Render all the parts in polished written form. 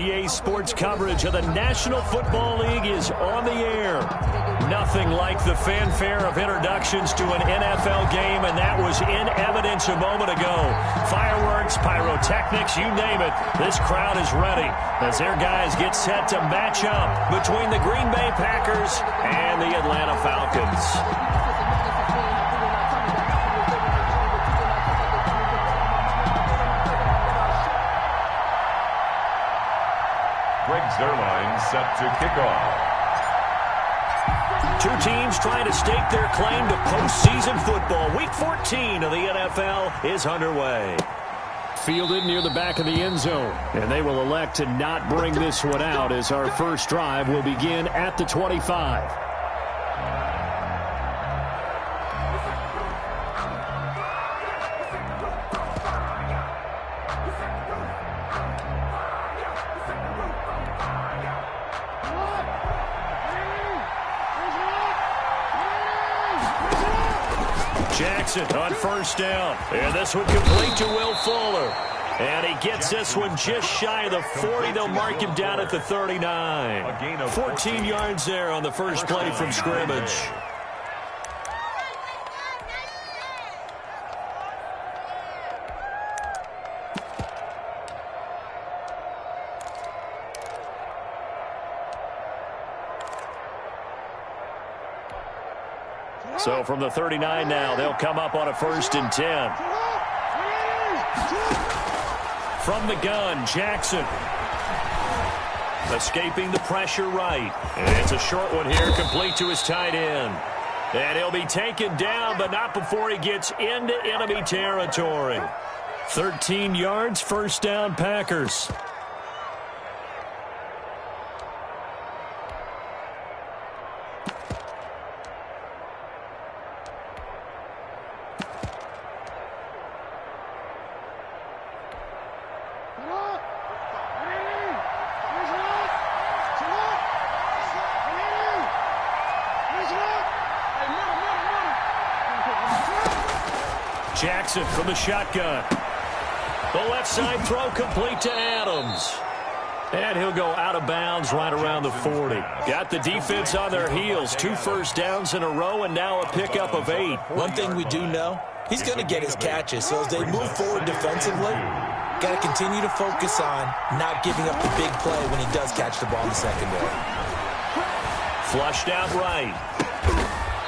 NBA sports coverage of the National Football League is on the air. Nothing like the fanfare of introductions to an NFL game, and that was in evidence a moment ago. Fireworks, pyrotechnics, you name it. This crowd is ready as their guys get set to match up between the Green Bay Packers and the Atlanta Falcons. Greg Zerline set to kick off. Two teams trying to stake their claim to postseason football. Week 14 of the NFL is underway. Fielded near the back of the end zone, and they will elect to not bring this one out as our first drive will begin at the 25. Jackson on first down. And this one complete to Will Fuller. And he gets this one just shy of the 40. They'll mark him down at the 39. 14 yards there on the first play from scrimmage. So from the 39 now, they'll come up on a 1st and 10. From the gun, Jackson. Escaping the pressure right. And it's a short one here, complete to his tight end. And he'll be taken down, but not before he gets into enemy territory. 13 yards, first down, Packers. Jackson from the shotgun. The left side throw complete to Adams. And he'll go out of bounds right around the 40. Got the defense on their heels. 2 first downs in a row and now a pickup of 8. One thing we do know, he's going to get his catches. So as they move forward defensively, got to continue to focus on not giving up the big play when he does catch the ball in the secondary. Flushed out right.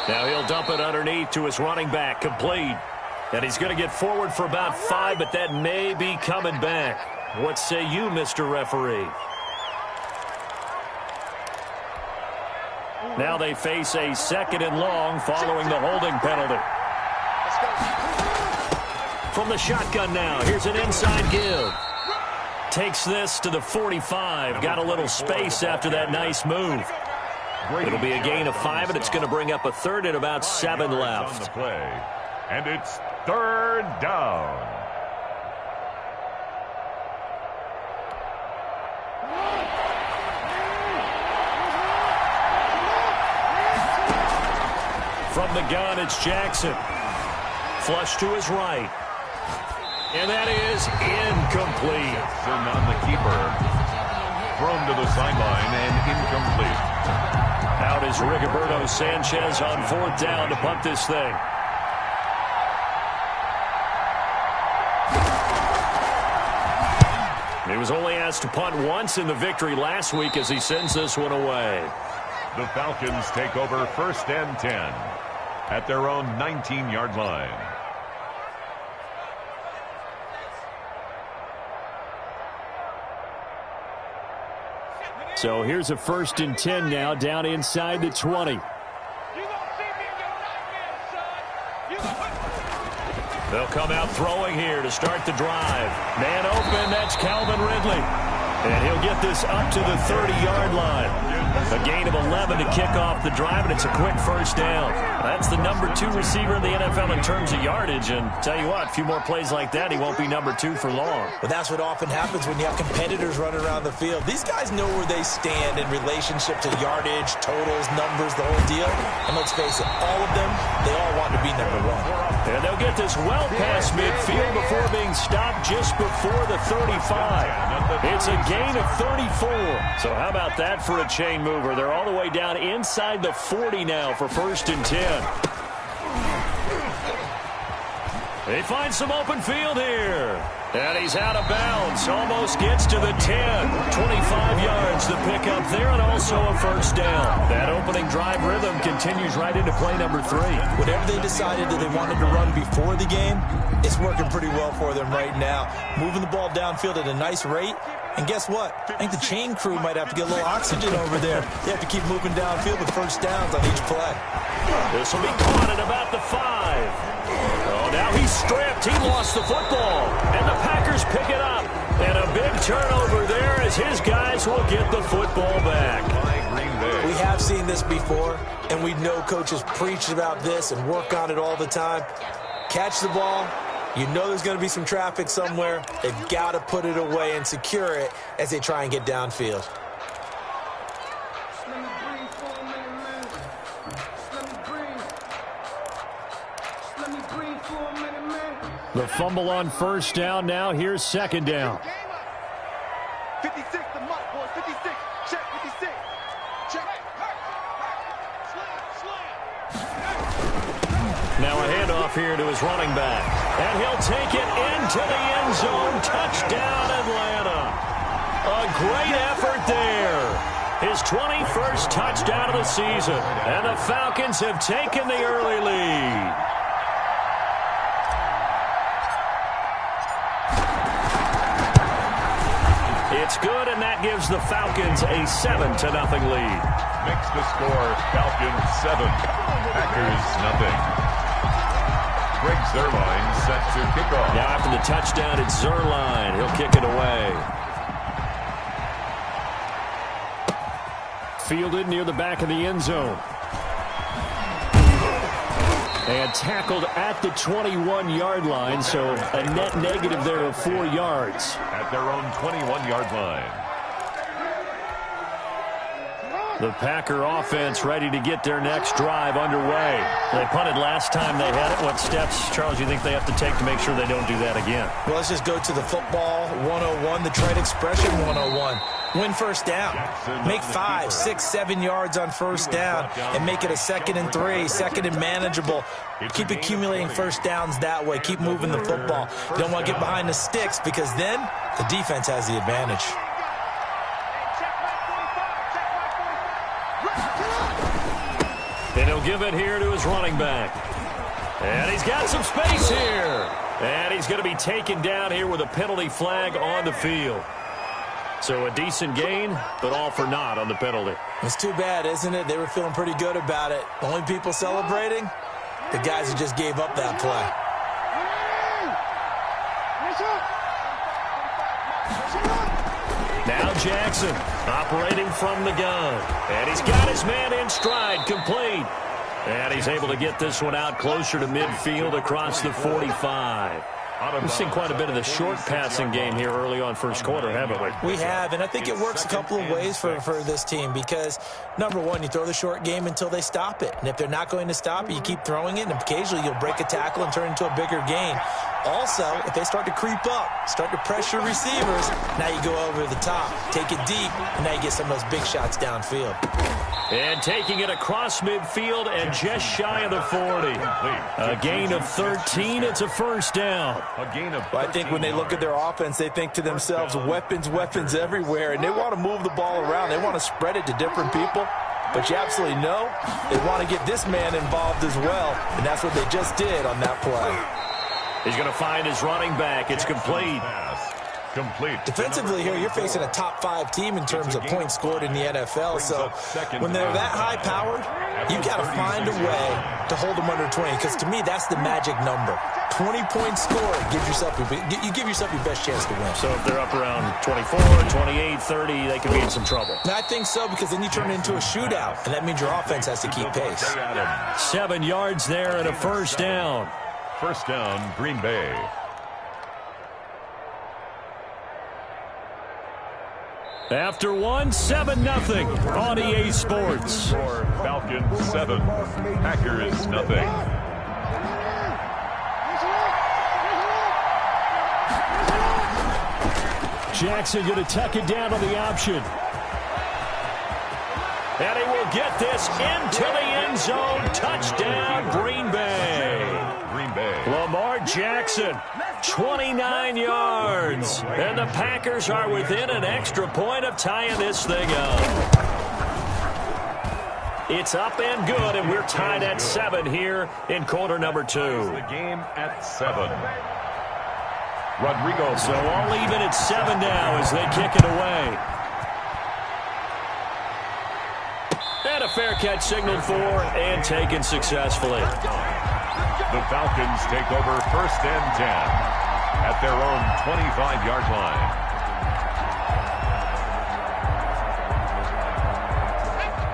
Now he'll dump it underneath to his running back, complete. And he's going to get forward for about 5, but that may be coming back. What say you, Mr. Referee? Now they face a 2nd and long following the holding penalty. From the shotgun now, here's an inside give. Takes this to the 45. Got a little space after that nice move. It'll be a gain of 5, and it's going to bring up a 3rd and about 7 left. And it's 3rd down. From the gun, it's Jackson. Flush to his right. And that is incomplete. And on the keeper. Thrown to the sideline and incomplete. Out is Rigoberto Sanchez on 4th down to punt this thing. He was only asked to punt once in the victory last week as he sends this one away. The Falcons take over 1st and 10 at their own 19-yard line. So here's a 1st and 10 now down inside the 20. They'll come out throwing here to start the drive. Man open, that's Calvin Ridley. And he'll get this up to the 30-yard line. A gain of 11 to kick off the drive, and it's a quick 1st down. That's the number 2 receiver in the NFL in terms of yardage. And tell you what, a few more plays like that, he won't be number 2 for long. But that's what often happens when you have competitors running around the field. These guys know where they stand in relationship to yardage, totals, numbers, the whole deal. And let's face it, all of them, they all want to be number 1. And they'll get this well past midfield before being stopped just before the 35. It's a gain of 34. So how about that for a chain mover? They're all the way down inside the 40 now for 1st and 10. They find some open field here. And he's out of bounds. Almost gets to the 10. 25 yards the pickup there, and also a 1st down. That opening drive rhythm continues right into play number 3. Whatever they decided that they wanted to run before the game, it's working pretty well for them right now. Moving the ball downfield at a nice rate. And guess what? I think the chain crew might have to get a little oxygen over there. They have to keep moving downfield with 1st downs on each play. This will be caught at about the 5. Oh, now he's stripped. He lost the football. And the Packers pick it up. And a big turnover there as his guys will get the football back. We have seen this before, and we know coaches preach about this and work on it all the time. Catch the ball. You know there's going to be some traffic somewhere. They've got to put it away and secure it as they try and get downfield. The fumble on 1st down. Now here's 2nd down. 56, the mark, boys. 56. Check, 56. Check. Now a handoff here to his running back. And he'll take it into the end zone. Touchdown, Atlanta. A great effort there. His 21st touchdown of the season. And the Falcons have taken the early lead. It's good, and that gives the Falcons a 7-0 lead. Makes the score Falcons 7, Packers nothing. Greg Zuerlein set to kick off. Now after the touchdown, it's Zuerlein. He'll kick it away. Fielded near the back of the end zone. And tackled at the 21-yard line, so a net negative there of 4 yards. At their own 21-yard line. The Packer offense ready to get their next drive underway. They punted last time they had it. What steps, Charles, do you think they have to take to make sure they don't do that again? Well, let's just go to the football 101, the trade expression 101. Win 1st down. Make 5, 6, 7 yards on 1st down and make it a 2nd and 3, 2nd and manageable. Keep accumulating 1st downs that way. Keep moving the football. You don't want to get behind the sticks because then the defense has the advantage. And he'll give it here to his running back. And he's got some space here. And he's going to be taken down here with a penalty flag on the field. So a decent gain, but all for naught on the penalty. It's too bad, isn't it? They were feeling pretty good about it. The only people celebrating, the guys who just gave up that play. Now Jackson operating from the gun. And he's got his man in stride, complete. And he's able to get this one out closer to midfield across the 45. We've seen quite a bit of the short passing game here early on 1st quarter, haven't we? We have, and I think it works a couple of ways for this team because, number one, you throw the short game until they stop it. And if they're not going to stop it, you keep throwing it, and occasionally you'll break a tackle and turn it into a bigger gain. Also, if they start to creep up, start to pressure receivers, now you go over the top, take it deep, and now you get some of those big shots downfield. And taking it across midfield and just shy of the 40. A gain of 13. It's a 1st down. Well, I think when they look at their offense, they think to themselves, weapons, weapons everywhere. And they want to move the ball around. They want to spread it to different people. But you absolutely know they want to get this man involved as well. And that's what they just did on that play. He's going to find his running back. It's complete. Defensively here, you're facing a top 5 team in terms of points scored in the NFL. So when they're that high-powered, you've got to find a way to hold them under 20. Because to me, that's the magic number. 20 points scored. You give yourself your best chance to win. So if they're up around 24, 28, 30, they could be in some trouble. I think so because then you turn it into a shootout. And that means your offense has to keep pace. 7 yards there and a 1st down. 1st down, Green Bay. After 7-0 on EA Sports. Falcons 7, Packers nothing. Jackson going to tuck it down on the option. And he will get this into the end zone. Touchdown, Green Bay. Green Bay. Lamar Jackson, 29 yards. And the Packers are within an extra point of tying this thing up. It's up and good, and we're tied at 7 here in quarter number 2. The game at 7. Rodrigo. So all even at 7 now as they kick it away. And a fair catch signaled for and taken successfully. The Falcons take over 1st and 10 at their own 25-yard line.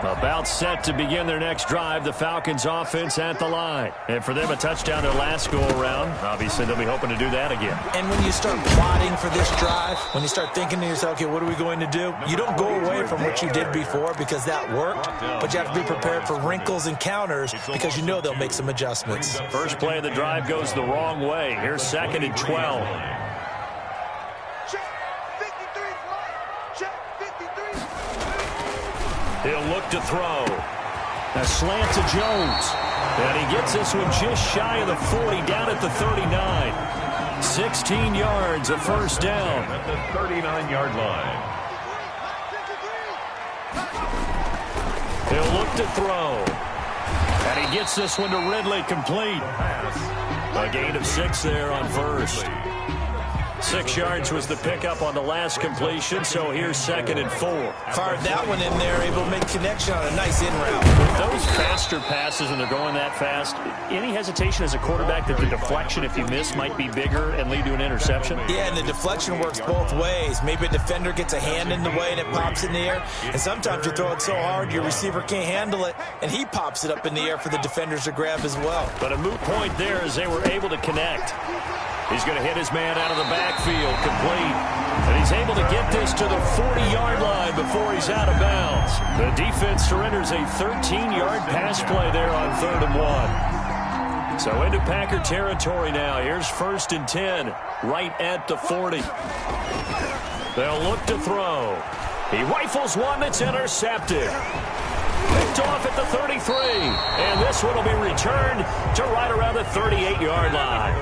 About set to begin their next drive, the Falcons offense at the line. And for them, a touchdown their last go-around. Obviously, they'll be hoping to do that again. And when you start plotting for this drive, when you start thinking to yourself, okay, what are we going to do? You don't go away from what you did before because that worked, but you have to be prepared for wrinkles and counters because you know they'll make some adjustments. First play of the drive goes the wrong way. Here's 2nd and 12. He'll look to throw. A slant to Jones. And he gets this one just shy of the 40, down at the 39. 16 yards, a first down. At the 39-yard line. He'll look to throw. And he gets this one to Ridley, complete. A gain of 6 there on first. 6 yards was the pickup on the last completion, so here's 2nd and 4. Fired that one in there, able to make connection on a nice in route. With those faster passes and they're going that fast, any hesitation as a quarterback that the deflection, if you miss, might be bigger and lead to an interception? Yeah, and the deflection works both ways. Maybe a defender gets a hand in the way and it pops in the air, and sometimes you throw it so hard your receiver can't handle it, and he pops it up in the air for the defenders to grab as well. But a moot point there as they were able to connect. He's going to hit his man out of the backfield, complete. And he's able to get this to the 40-yard line before he's out of bounds. The defense surrenders a 13-yard pass play there on 3rd and 1. So into Packer territory now. Here's 1st and 10, right at the 40. They'll look to throw. He rifles one that's intercepted. Picked off at the 33. And this one will be returned to right around the 38-yard line.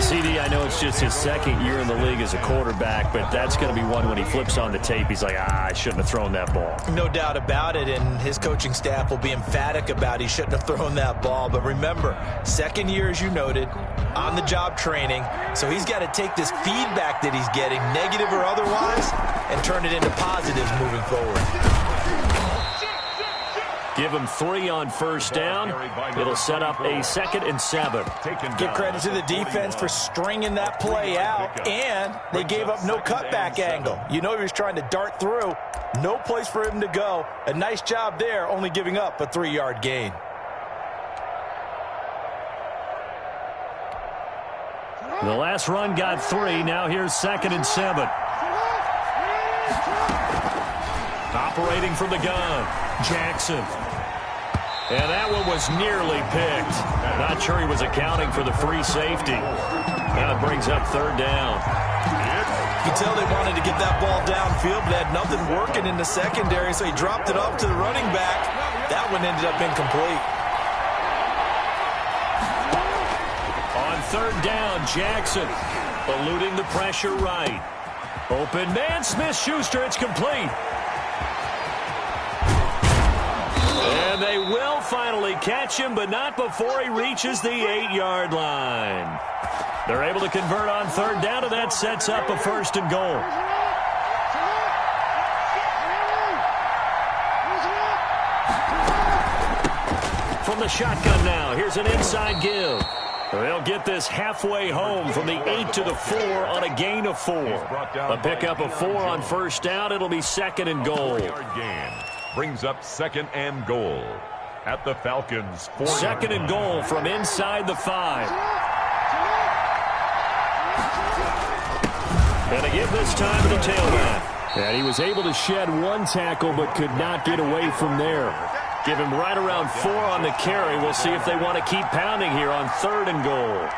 CD, I know it's just his 2nd year in the league as a quarterback, but that's going to be one when he flips on the tape, he's like, I shouldn't have thrown that ball. No doubt about it, and his coaching staff will be emphatic about he shouldn't have thrown that ball. But remember, 2nd year, as you noted, on-the-job training, so he's got to take this feedback that he's getting, negative or otherwise, and turn it into positives moving forward. Give him 3 on first down. It'll set up a 2nd and 7. Give credit to the defense for stringing that play out, and they gave up no cutback angle. You know he was trying to dart through. No place for him to go. A nice job there, only giving up a 3-yard gain. The last run got 3. Now here's 2nd and 7. Operating from the gun, Jackson. And that one was nearly picked. Not sure he was accounting for the free safety. Now it brings up 3rd down. You can tell they wanted to get that ball downfield, but they had nothing working in the secondary, so he dropped it off to the running back. That one ended up incomplete. On 3rd down, Jackson eluding the pressure right. Open man, Smith-Schuster, it's complete. And they will finally catch him, but not before he reaches the 8-yard line. They're able to convert on 3rd down, and that sets up a 1st and goal. From the shotgun now, here's an inside give. They'll get this halfway home from the 8 to the 4 on a gain of 4. A pickup of 4 on first down. It'll be 2nd and goal. Brings up 2nd and goal at the Falcons' 4. 2nd and goal from inside the 5. And a give this time to the tailback. And he was able to shed 1 tackle but could not get away from there. Give him right around 4 on the carry. We'll see if they want to keep pounding here on 3rd and goal.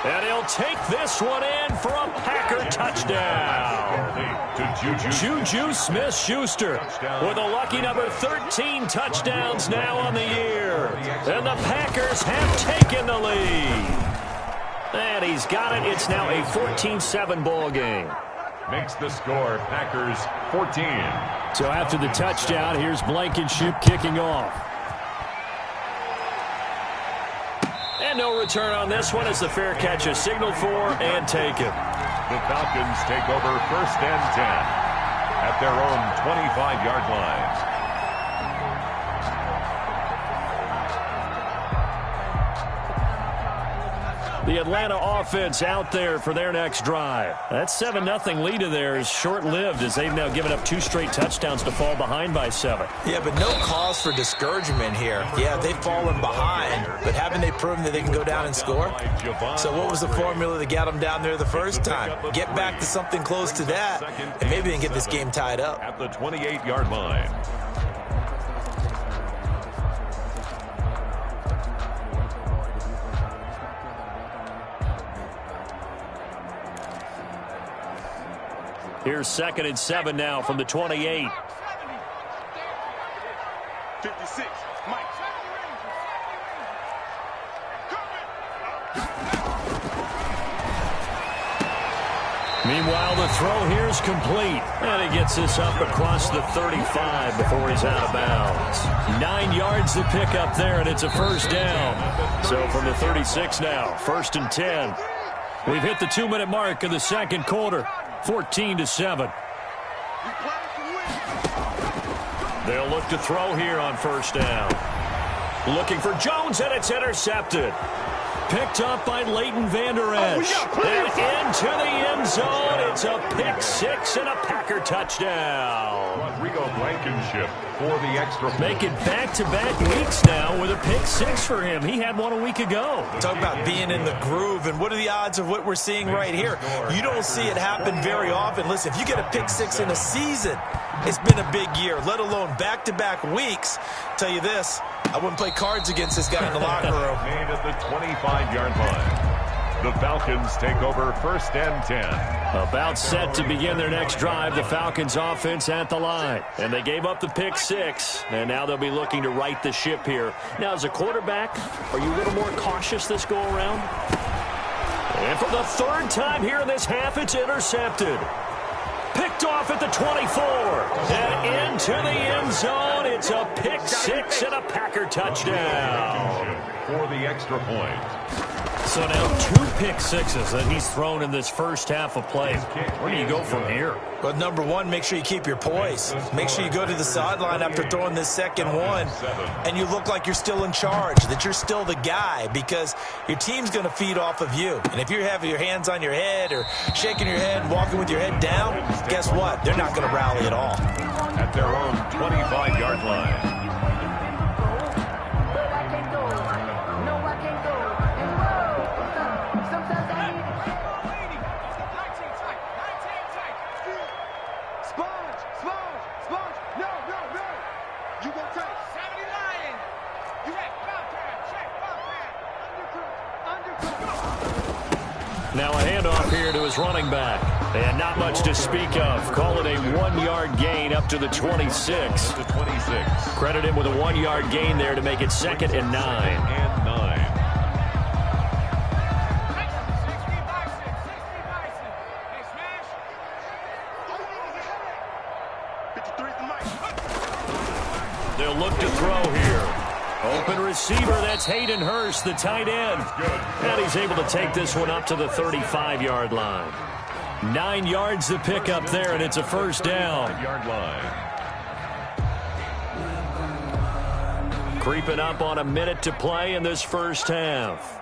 And he'll take this one in for a Packer touchdown. Juju Smith-Schuster with a lucky number 13 touchdowns now on the year. And the Packers have taken the lead. And he's got it. It's now a 14-7 ball game. Makes the score Packers 14. So after the touchdown, here's Blankenship kicking off. And no return on this one as the fair catch is signaled for and taken. The Falcons take over 1st and 10 at their own 25-yard line. The Atlanta offense out there for their next drive. That 7-0 lead of theirs is short-lived as they've now given up 2 straight touchdowns to fall behind by 7. Yeah, but no cause for discouragement here. Yeah, they've fallen behind, but haven't they proven that they can go down and score? So what was the formula that got them down there the first time? Get back to something close to that, and maybe they can get this game tied up. At the 28-yard line. Here's 2nd and 7 now from the 28. 56, Mike. Meanwhile, the throw here is complete. And he gets this up across the 35 before he's out of bounds. 9 yards to pick up there, and it's a first down. So from the 36 now, 1st and 10. We've hit the 2-minute mark in the second quarter. 14-7. They'll look to throw here on 1st down. Looking for Jones, and it's intercepted. Picked up by Leighton Vander Esch. And into the end zone. It's a pick 6 and a Packer touchdown. Rodrigo Blankenship for the extra point. Making back-to-back weeks now with a pick 6 for him. He had one a week ago. Talk about being in the groove, and what are the odds of what we're seeing right here? You don't see it happen very often. Listen, if you get a pick 6 in a season, it's been a big year, let alone back-to-back weeks. Tell you this, I wouldn't play cards against this guy in the locker room. Made at the 25-yard line. The Falcons take over 1st and 10. About set to begin their next drive, the Falcons offense at the line. And they gave up the pick 6, and now they'll be looking to right the ship here. Now, as a quarterback, are you a little more cautious this go-around? And for the 3rd time here in this half, it's intercepted. Picked off at the 24. And into the end zone. It's a pick 6 and a Packer touchdown. For the extra point. So now 2 pick 6s that he's thrown in this first half of play. Where do you go from here? But number one, make sure you keep your poise. Make sure you go to the sideline after throwing this second one, and you look like you're still in charge, that you're still the guy, because your team's going to feed off of you. And if you're having your hands on your head or shaking your head and walking with your head down, guess what? They're not going to rally at all. At their own 25-yard line. Now a handoff here to his running back. And not much to speak of. Call it a 1-yard gain up to the 26. Credit him with a 1-yard gain there to make it 2nd and 9. They'll look to throw here. Open receiver, that's Hayden Hurst, the tight end. And he's able to take this one up to the 35-yard line. 9 yards to pick up there, and it's a first down. Creeping up on a minute to play in this first half.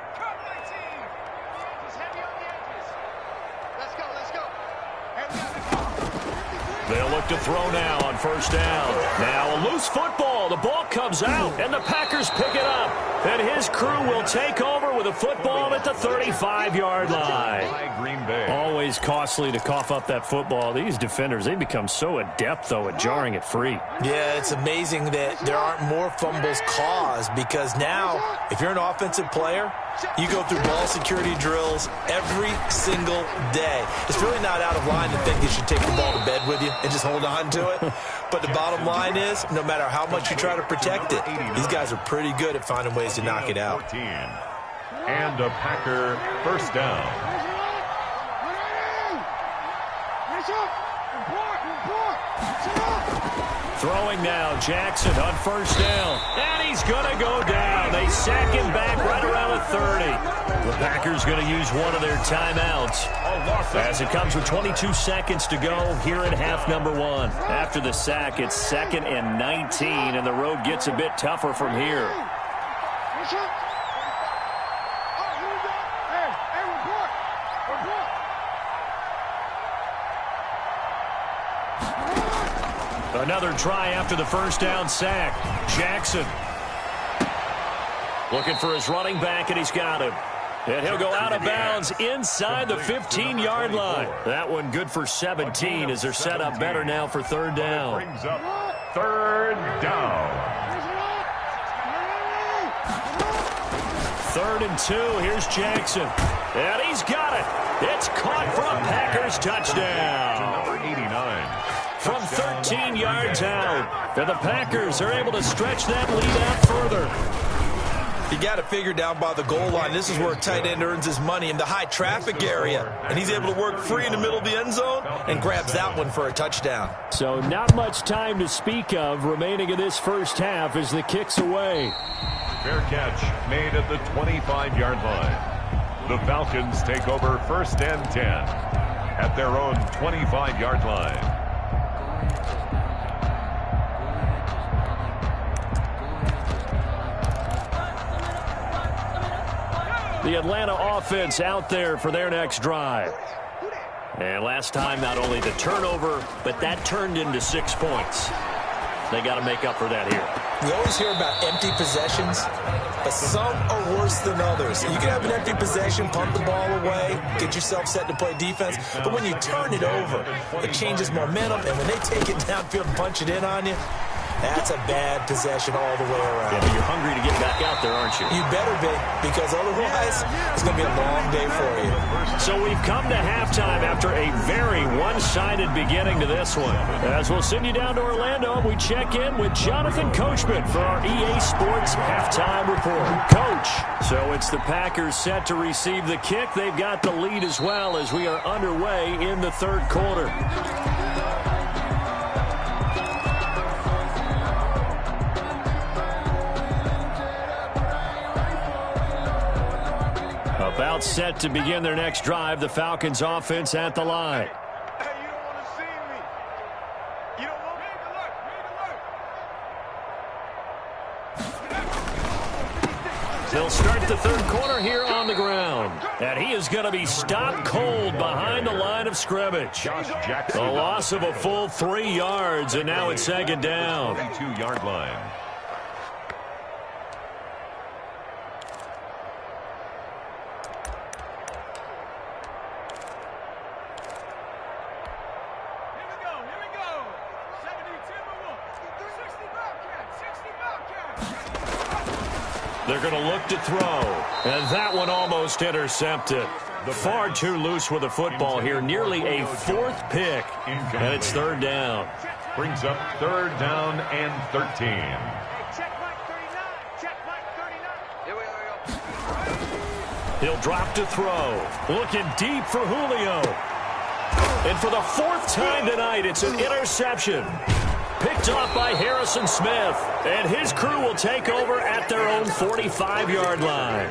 They'll look to throw now on first down. Now a loose football. The ball comes out, and the Packers pick it up. And his crew will take over with a football at the 35-yard line. Always costly to cough up that football. These defenders, they become so adept, though, at jarring it free. Yeah, it's amazing that there aren't more fumbles caused, because now, if you're an offensive player, You go through ball security drills every single day. It's really not out of line to think you should take the ball to bed with you and just hold on to it. But the bottom line is, no matter how much you try to protect it, these guys are pretty good at finding ways to knock it out. 14. And a Packer first down. Throwing now, Jackson on first down. And he's going to go down. They sack him back right around the 30. The Packers going to use one of their timeouts as it comes with 22 seconds to go here in half number one. After the sack, it's 2nd and 19, and the road gets a bit tougher from here. Another try after the first down sack. Jackson looking for his running back, and he's got him. And he'll go out of bounds inside the 15-yard line. That one good for 17 as they're set up better now for third down. Brings up third down. 3rd and 2. Here's Jackson. And he's got it. It's caught for a Packers touchdown. Number 89. From 13 yards out. And the Packers are able to stretch that lead out further. You got to figure down by the goal line. This is where a tight end earns his money in the high traffic area. And he's able to work free in the middle of the end zone and grabs that one for a touchdown. So not much time to speak of remaining in this first half as the kick's away. Fair catch made at the 25-yard line. The Falcons take over 1st and 10 at their own 25-yard line. The Atlanta offense out there for their next drive. And last time, not only the turnover, but that turned into 6 points. They got to make up for that here. We always hear about empty possessions, but some are worse than others. You can have an empty possession, pump the ball away, get yourself set to play defense, but when you turn it over, it changes momentum, and when they take it downfield and punch it in on you, that's a bad possession all the way around. Yeah, but you're hungry to get back out there, aren't you? You better be, because otherwise it's going to be a long day for you. So we've come to halftime after a very one-sided beginning to this one. As we'll send you down to Orlando, we check in with Jonathan Coachman for our EA Sports Halftime Report. Coach, so it's the Packers set to receive the kick. They've got the lead as well as we are underway in the third quarter. About set to begin their next drive, the Falcons offense at the line. Hey, you don't want to see me. You don't want me to look. They'll start the third quarter here on the ground. And he is going to be stopped cold behind the line of scrimmage. A loss of a full 3 yards, and now it's 2nd down. 22-yard line. They're going to look to throw, and that one almost intercepted. Far too loose with the football here, nearly a 4th pick, and it's 3rd down. Brings up 3rd down and 13. Check Mike 39. Check Mike 39. Here we go. He'll drop to throw, looking deep for Julio. And for the 4th time tonight, it's an interception. Picked off by Harrison Smith, and his crew will take over at their own 45-yard line.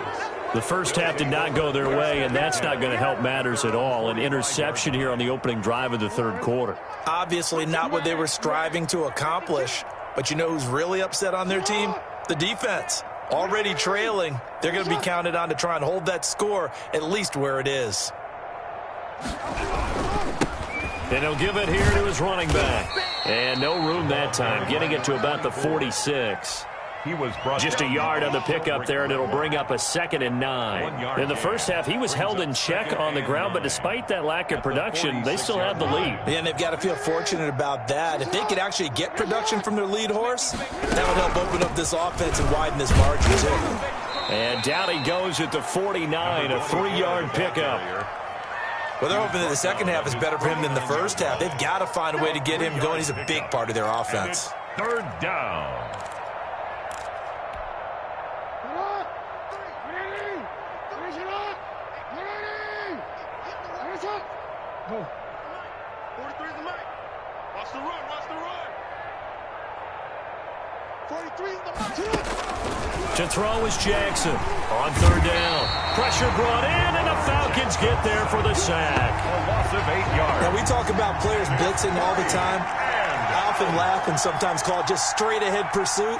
The first half did not go their way, and that's not going to help matters at all. An interception here on the opening drive of the third quarter. Obviously not what they were striving to accomplish, but you know who's really upset on their team? The defense. Already trailing, they're going to be counted on to try and hold that score at least where it is. And he'll give it here to his running back. And no room that time, getting it to about the 46. He was brought just a yard on the pickup there, and it'll bring up a 2nd and 9. In the first half, he was held in check on the ground, but despite that lack of production, they still have the lead. And they've got to feel fortunate about that. If they could actually get production from their lead horse, that would help open up this offense and widen this margin, too. And down he goes at the 49, a 3-yard pickup. Well, they're hoping that the second half is better for him than the first half. They've got to find a way to get him going. He's a big part of their offense. Third down. Go. 43 is the mic. Watch the run. Watch the run. 43 is the mic. To throw is Jackson on third down. Pressure brought in, and the Falcons get there for the sack. A loss of 8 yards. Now, we talk about players blitzing all the time. I often laugh and sometimes call it just straight-ahead pursuit.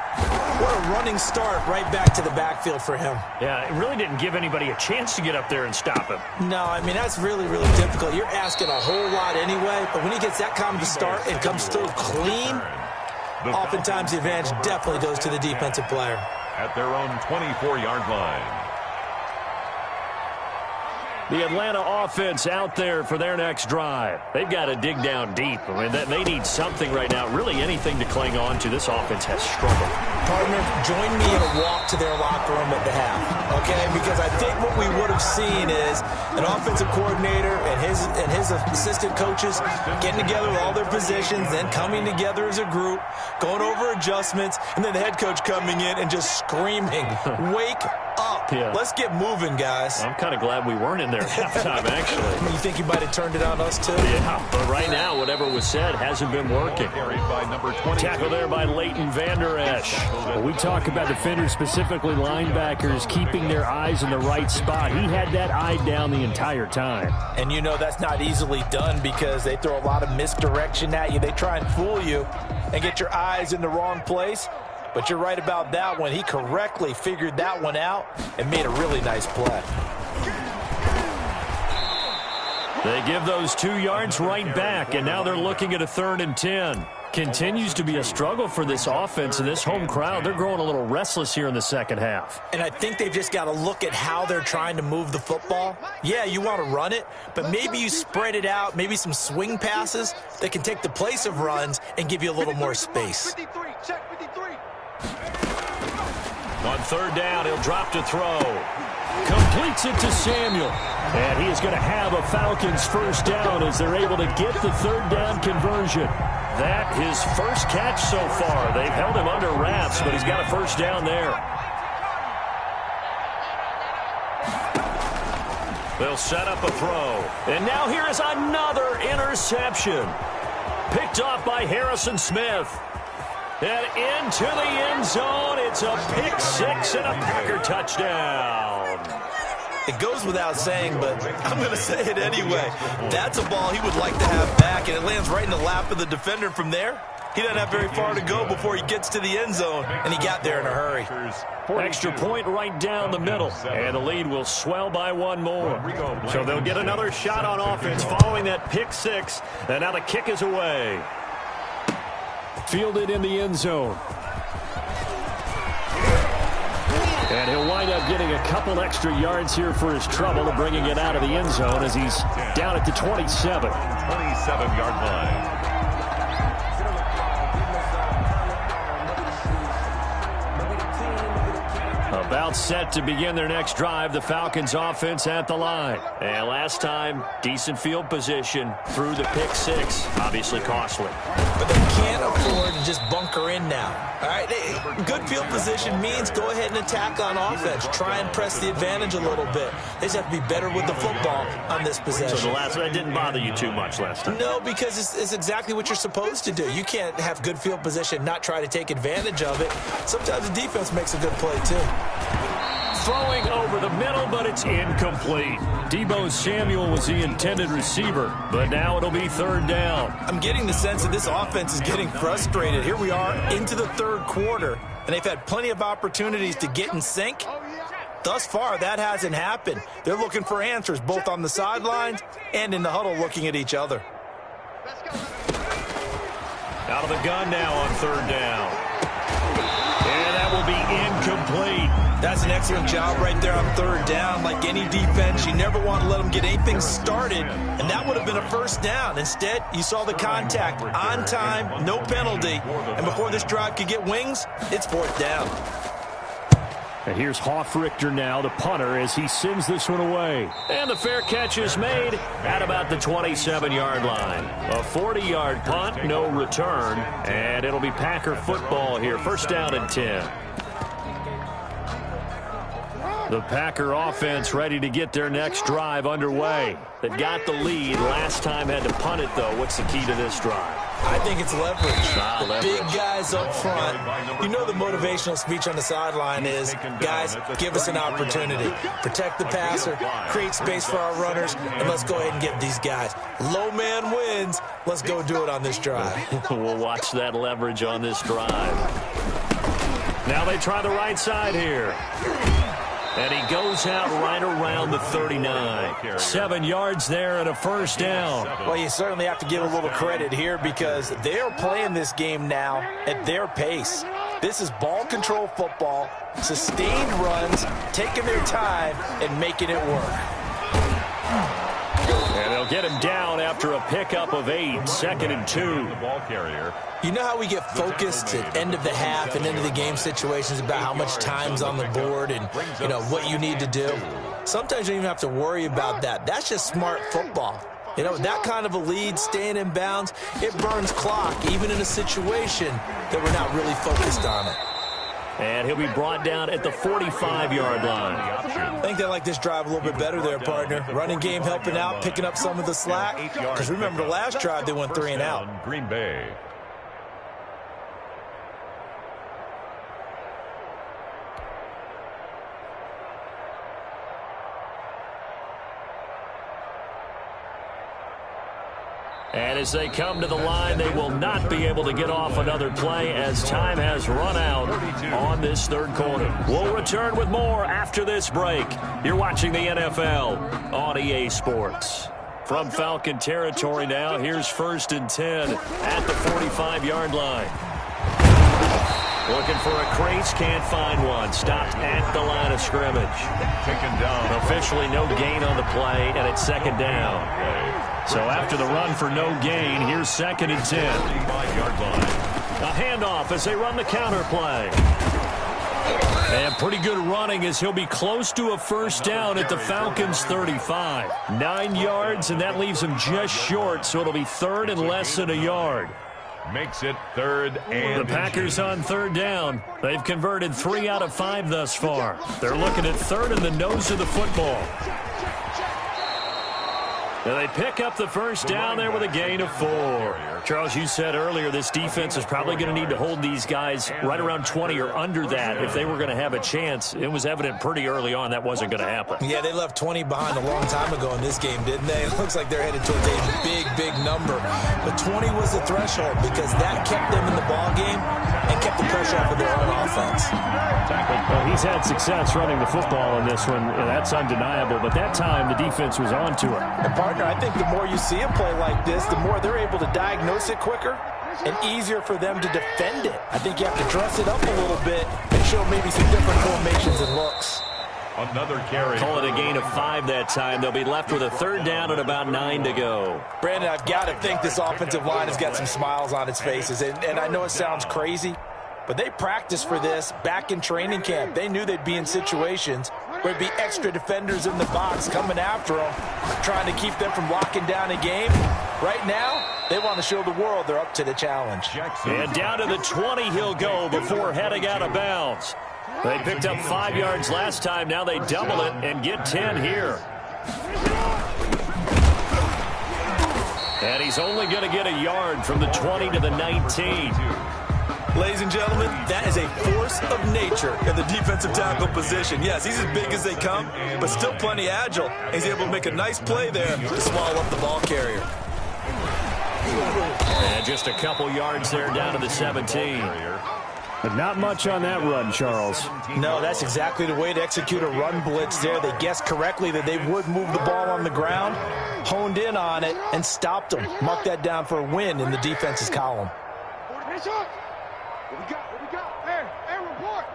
What a running start right back to the backfield for him. Yeah, it really didn't give anybody a chance to get up there and stop him. No, I mean, that's really, really difficult. You're asking a whole lot anyway, but when he gets that kind of a start and comes through clean, oftentimes the advantage definitely goes to the defensive player. At their own 24-yard line. The Atlanta offense out there for their next drive. They've got to dig down deep. I mean, they need something right now, really anything to cling on to. This offense has struggled. Partner, join me in a walk to their locker room at the half, okay? Because I think what we would have seen is an offensive coordinator and his assistant coaches getting together with all their positions, then coming together as a group, going over adjustments, and then the head coach coming in and just screaming, wake up. Yeah. Let's get moving, guys. I'm kind of glad we weren't in there at halftime, actually. You think you might have turned it on us, too? Yeah, but right now, whatever was said hasn't been working. Carried by number 22. Tackle there by Leighton Vander Esch. When we talk about defenders, specifically linebackers, keeping their eyes in the right spot, he had that eye down the entire time. And you know that's not easily done because they throw a lot of misdirection at you. They try and fool you and get your eyes in the wrong place. But you're right about that one. He correctly figured that one out and made a really nice play. They give those 2 yards right back, and now they're looking at a 3rd and 10. Continues to be a struggle for this offense and this home crowd. They're growing a little restless here in the second half. And I think they've just got to look at how they're trying to move the football. Yeah, you want to run it, but maybe you spread it out, maybe some swing passes that can take the place of runs and give you a little more space. 53, check 53. On third down, he'll drop to throw. Completes it to Samuel. And he is going to have a Falcons first down as they're able to get the third down conversion. That his first catch so far. They've held him under wraps, but he's got a first down there. They'll set up a throw. And now here is another interception. Picked off by Harrison Smith. And into the end zone. It's a pick six and a Packer touchdown. It goes without saying, but I'm going to say it anyway. That's a ball he would like to have back, and it lands right in the lap of the defender from there. He doesn't have very far to go before he gets to the end zone, and he got there in a hurry. Extra point right down the middle, and the lead will swell by one more. So they'll get another shot on offense following that pick six, and now the kick is away. Fielded in the end zone. And he'll wind up getting a couple extra yards here for his trouble and bringing it out of the end zone as he's down at the 27. 27-yard line. About set to begin their next drive, the Falcons offense at the line. And last time, decent field position through the pick six. Obviously costly. But they can't afford to just bunker in now. All right, good field position means go ahead and attack on offense. Try and press the advantage a little bit. They just have to be better with the football on this possession. So that didn't bother you too much last time? No, because it's exactly what you're supposed to do. You can't have good field position and not try to take advantage of it. Sometimes the defense makes a good play, too. Throwing over the middle, but it's incomplete. Deebo Samuel was the intended receiver, but now it'll be third down. I'm getting the sense that this offense is getting frustrated. Here we are into the third quarter, and they've had plenty of opportunities to get in sync. Thus far, that hasn't happened. They're looking for answers both on the sidelines and in the huddle looking at each other. Out of the gun now on third down. And that will be incomplete. That's an excellent job right there on third down. Like any defense, you never want to let them get anything started, and that would have been a first down. Instead, you saw the contact on time, no penalty, and before this drive could get wings, it's fourth down. And here's Hoffrichter now, the punter, as he sends this one away. And the fair catch is made at about the 27-yard line. A 40-yard punt, no return, and it'll be Packer football here. First down and 10. The Packer offense ready to get their next drive underway. They've got the lead. Last time had to punt it, though. What's the key to this drive? I think it's leverage. Leverage. Big guys up front. You know the motivational speech on the sideline is, guys, give us an opportunity. Protect the passer, create space for our runners, and let's go ahead and get these guys. Low man wins. Let's go do it on this drive. We'll watch that leverage on this drive. Now they try the right side here. And he goes out right around the 39. 7 yards there and a first down. Well, you certainly have to give a little credit here because they are playing this game now at their pace. This is ball control football, sustained runs, taking their time and making it work. And they'll get him down after a pickup of 8, 2nd and 2. The ball carrier. You know how we get focused at end of the half and into the game situations about how much time's on the board and, you know, what you need to do? Sometimes you don't even have to worry about that. That's just smart football. You know, that kind of a lead, staying in bounds, it burns clock, even in a situation that we're not really focused on it. And he'll be brought down at the 45-yard line. I think they like this drive a little bit better there, partner. Running game helping out, picking up some of the slack. Because remember, the last drive they went 3 and out. Green Bay. And as they come to the line, they will not be able to get off another play as time has run out on this third quarter. We'll return with more after this break. You're watching the NFL on EA Sports. From Falcon territory now, here's 1st and 10 at the 45-yard line. Looking for a crease, can't find one. Stopped at the line of scrimmage. Taken down. Officially no gain on the play, and it's 2nd down. So after the run for no gain, here's 2nd and 10. 35-yard line. A handoff as they run the counter play. And pretty good running as he'll be close to a first down at the Falcons' 35. 9 yards, and that leaves him just short, so it'll be 3rd and less than a yard. Makes it 3rd and The Packers on 3rd down. They've converted 3 out of 5 thus far. They're looking at 3rd in the nose of the football. And they pick up the first down there with a gain of 4. Charles, you said earlier this defense is probably going to need to hold these guys right around 20 or under that if they were going to have a chance. It was evident pretty early on that wasn't going to happen. Yeah, they left 20 behind a long time ago in this game, didn't they? It looks like they're headed towards a big, big number. But 20 was the threshold because that kept them in the ball game and kept the pressure off of their own offense. Well, he's had success running the football in this one, and that's undeniable. But that time, the defense was on to it. And partner, I think the more you see him play like this, the more they're able to diagnose it quicker and easier for them to defend it. I think you have to dress it up a little bit and show maybe some different formations and looks. Another carry. Call it a gain of 5 that time. They'll be left with a 3rd down and about 9 to go. Brandon, I've got to think this offensive line has got some smiles on its faces. And I know it sounds crazy, but they practiced for this back in training camp. They knew they'd be in situations where there'd be extra defenders in the box coming after them, trying to keep them from locking down a game. Right now, they want to show the world they're up to the challenge. And down to the 20 he'll go before heading out of bounds. They picked up 5 yards last time. Now they double it and get 10 here. And he's only going to get a yard from the 20 to the 19. Ladies and gentlemen, that is a force of nature in the defensive tackle position. Yes, he's as big as they come, but still plenty agile. He's able to make a nice play there to swallow up the ball carrier. And just a couple yards there down to the 17. But not much on that run, Charles. No, that's exactly the way to execute a run blitz there. They guessed correctly that they would move the ball on the ground, honed in on it, and stopped them. Mark that down for a win in the defense's column. What we got? Hey, report.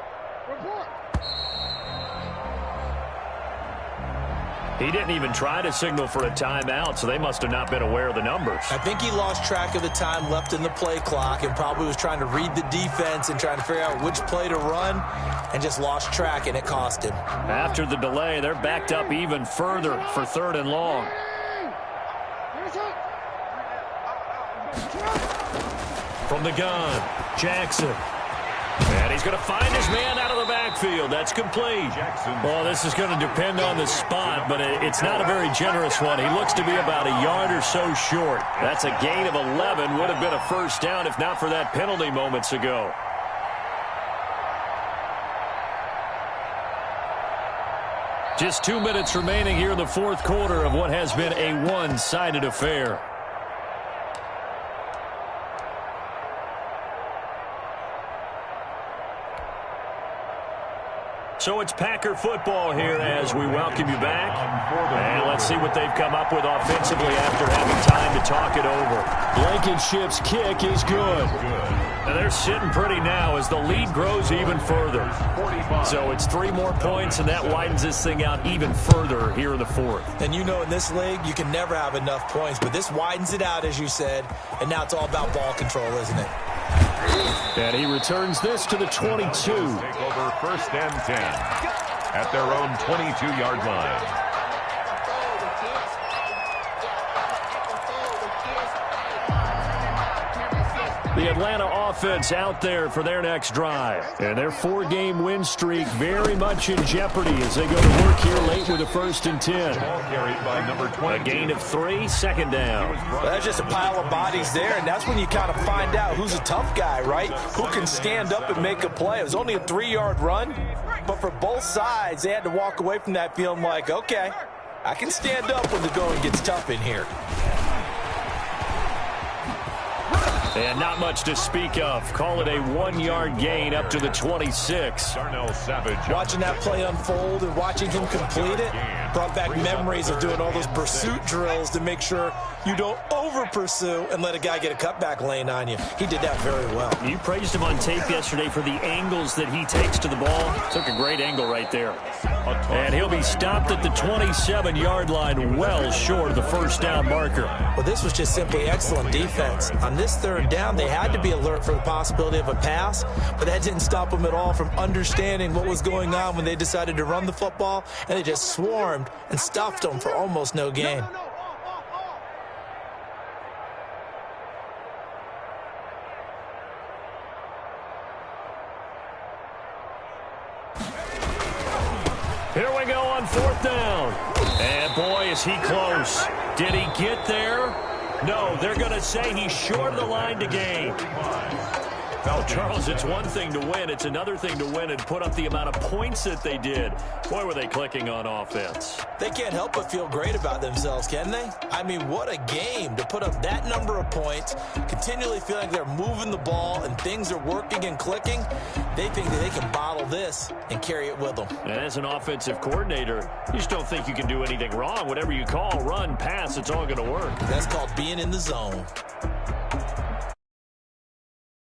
He didn't even try to signal for a timeout, so they must have not been aware of the numbers. I think he lost track of the time left in the play clock and probably was trying to read the defense and trying to figure out which play to run and just lost track, and it cost him. After the delay, they're backed up even further for 3rd and long. From the gun, Jackson. And he's going to find his man out of the backfield. That's complete. Well, this is going to depend on the spot, but it's not a very generous one. He looks to be about a yard or so short. That's a gain of 11. Would have been a first down if not for that penalty moments ago. Just 2 minutes remaining here in the 4th quarter of what has been a one-sided affair. So it's Packer football here as we welcome you back. And let's see what they've come up with offensively after having time to talk it over. Blankenship's kick is good. And they're sitting pretty now as the lead grows even further. So it's 3 more points, and that widens this thing out even further here in the 4th. And you know in this league, you can never have enough points, but this widens it out, as you said, and now it's all about ball control, isn't it? And he returns this to the 22. Take over 1st and 10 at their own 22-yard line. The Atlanta offense out there for their next drive. And their 4-game win streak very much in jeopardy as they go to work here late with a 1st and 10. Ball carried by number 20. A gain of 3, 2nd down. Well, that's just a pile of bodies there, and that's when you kind of find out who's a tough guy, right? Who can stand up and make a play. It was only a 3-yard run, but for both sides, they had to walk away from that feeling like, okay, I can stand up when the going gets tough in here. And not much to speak of. Call it a 1-yard gain up to the 26. Darnell Savage. Watching that play unfold and watching him complete it brought back memories of doing all those pursuit drills to make sure you don't over-pursue and let a guy get a cutback lane on you. He did that very well. You praised him on tape yesterday for the angles that he takes to the ball. Took a great angle right there. And he'll be stopped at the 27-yard line, well short of the first down marker. Well, this was just simply excellent defense. On this 3rd down, they had to be alert for the possibility of a pass, but that didn't stop them at all from understanding what was going on when they decided to run the football, and they just swarmed and stuffed them for almost no gain. Here we go on 4th down. And boy, is he close. Did he get there? No, they're going to say he's short of the line to gain. Well, Charles, it's one thing to win. It's another thing to win and put up the amount of points that they did. Boy, were they clicking on offense. They can't help but feel great about themselves, can they? I mean, what a game to put up that number of points, continually feeling they're moving the ball and things are working and clicking. They think that they can bottle this and carry it with them. And as an offensive coordinator, you just don't think you can do anything wrong. Whatever you call, run, pass, it's all going to work. That's called being in the zone.